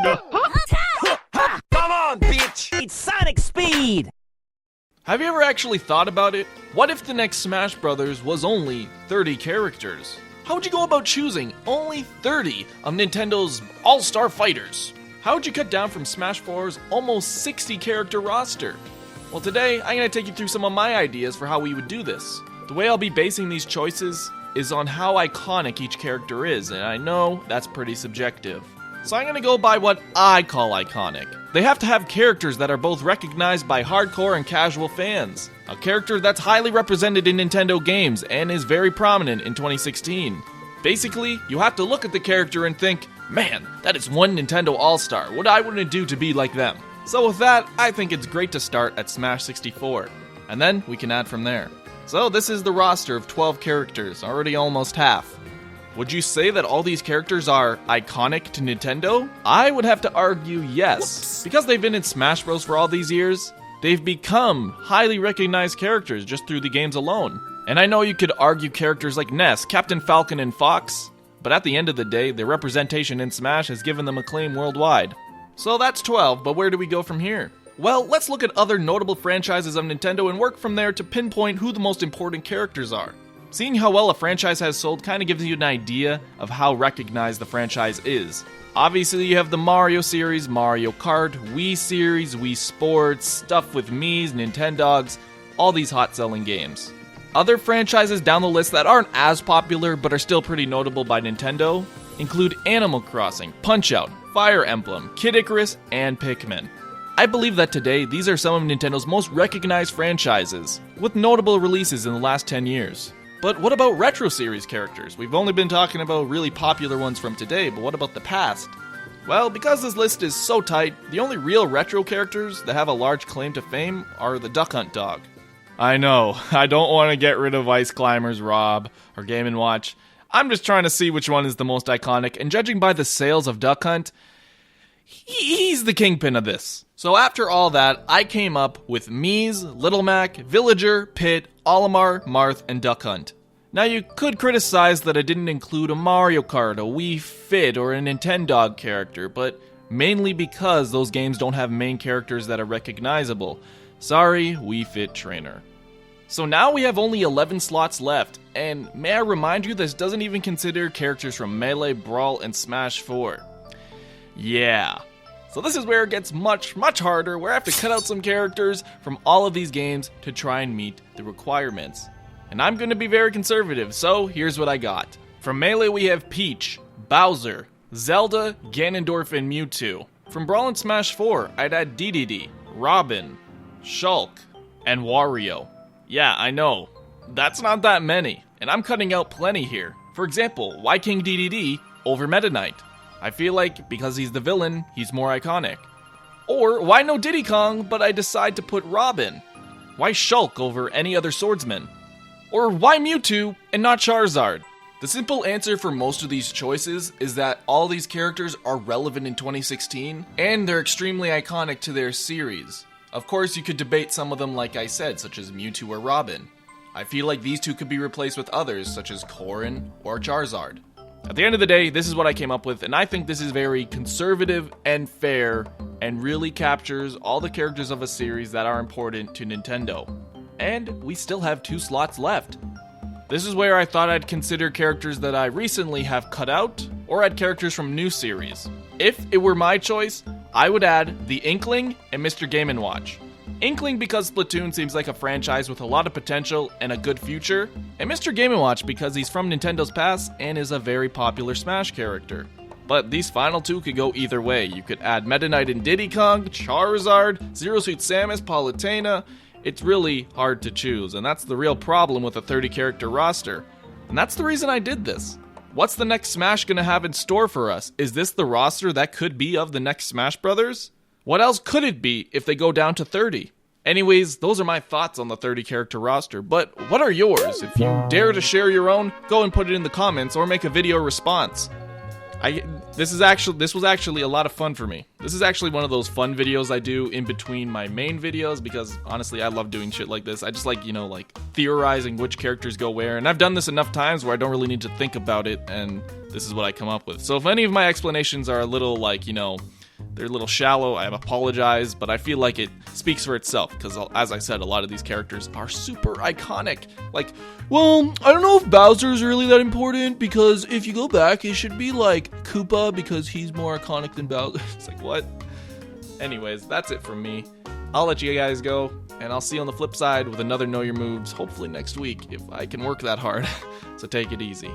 Come on, bitch! It's Sonic Speed! Have you ever actually thought about it? What if the next Smash Bros. Was only 30 characters? How would you go about choosing only 30 of Nintendo's all-star fighters? How would you cut down from Smash 4's almost 60 character roster? Well, today I'm going to take you through some of my ideas for how we would do this. The way I'll be basing these choices is on how iconic each character is, and I know that's pretty subjective. So I'm going to go by what I call iconic. They have to have characters that are both recognized by hardcore and casual fans. A character that's highly represented in Nintendo games and is very prominent in 2016. Basically, you have to look at the character and think, man, that is one Nintendo All-Star. What I wouldn't do to be like them. So with that, I think it's great to start at Smash 64. And then we can add from there. So this is the roster of 12 characters, already almost half. Would you say that all these characters are iconic to Nintendo? I would have to argue yes. Whoops. Because they've been in Smash Bros. For all these years, they've become highly recognized characters just through the games alone. And I know you could argue characters like Ness, Captain Falcon, and Fox, but at the end of the day, their representation in Smash has given them acclaim worldwide. So that's 12, but where do we go from here? Well, let's look at other notable franchises of Nintendo and work from there to pinpoint who the most important characters are. Seeing how well a franchise has sold kind of gives you an idea of how recognized the franchise is. Obviously, you have the Mario series, Mario Kart, Wii series, Wii Sports, stuff with Mii's, Nintendogs, all these hot-selling games. Other franchises down the list that aren't as popular but are still pretty notable by Nintendo include Animal Crossing, Punch-Out, Fire Emblem, Kid Icarus, and Pikmin. I believe that today, these are some of Nintendo's most recognized franchises, with notable releases in the last 10 years. But what about retro series characters? We've only been talking about really popular ones from today, but what about the past? Well, because this list is so tight, the only real retro characters that have a large claim to fame are the Duck Hunt dog. I know, I don't want to get rid of Ice Climbers Rob or Game & Watch. I'm just trying to see which one is the most iconic, and judging by the sales of Duck Hunt, he's the kingpin of this. So after all that, I came up with Mii's, Little Mac, Villager, Pit, Olimar, Marth, and Duck Hunt. Now you could criticize that I didn't include a Mario Kart, a Wii Fit, or a Nintendog character, but mainly because those games don't have main characters that are recognizable. Sorry, Wii Fit Trainer. So now we have only 11 slots left, and may I remind you this doesn't even consider characters from Melee, Brawl, and Smash 4. Yeah. So this is where it gets much harder, where I have to cut out some characters from all of these games to try and meet the requirements. And I'm going to be very conservative, so here's what I got. From Melee we have Peach, Bowser, Zelda, Ganondorf, and Mewtwo. From Brawl and Smash 4, I'd add DDD, Robin, Shulk, and Wario. Yeah, I know, that's not that many, and I'm cutting out plenty here. For example, why King DDD over Meta Knight? I feel like, because he's the villain, he's more iconic. Or, why no Diddy Kong, but I decide to put Robin? Why Shulk over any other swordsman? Or why Mewtwo and not Charizard? The simple answer for most of these choices is that all these characters are relevant in 2016, and they're extremely iconic to their series. Of course, you could debate some of them like I said, such as Mewtwo or Robin. I feel like these two could be replaced with others, such as Corrin or Charizard. At the end of the day, this is what I came up with, and I think this is very conservative and fair, and really captures all the characters of a series that are important to Nintendo. And we still have 2 slots left. This is where I thought I'd consider characters that I recently have cut out, or add characters from new series. If it were my choice, I would add the Inkling and Mr. Game & Watch. Inkling because Splatoon seems like a franchise with a lot of potential and a good future, and Mr. Game & Watch because he's from Nintendo's past and is a very popular Smash character. But these final 2 could go either way. You could add Meta Knight and Diddy Kong, Charizard, Zero Suit Samus, Palutena. It's really hard to choose, and that's the real problem with a 30-character roster. And that's the reason I did this. What's the next Smash gonna have in store for us? Is this the roster that could be of the next Smash Brothers? What else could it be if they go down to 30? Anyways, those are my thoughts on the 30-character roster, but what are yours? If you dare to share your own, go and put it in the comments or make a video response. This was actually a lot of fun for me. This is actually one of those fun videos I do in between my main videos because honestly I love doing shit like this. I just like, theorizing which characters go where, and I've done this enough times where I don't really need to think about it, and this is what I come up with. So if any of my explanations are a little they're a little shallow. I apologize, but I feel like it speaks for itself because, as I said, a lot of these characters are super iconic. Like, well, I don't know if Bowser's really that important because if you go back, it should be like Koopa because he's more iconic than Bowser. It's like, what? Anyways, that's it from me. I'll let you guys go, and I'll see you on the flip side with another Know Your Moves, hopefully next week if I can work that hard. So take it easy.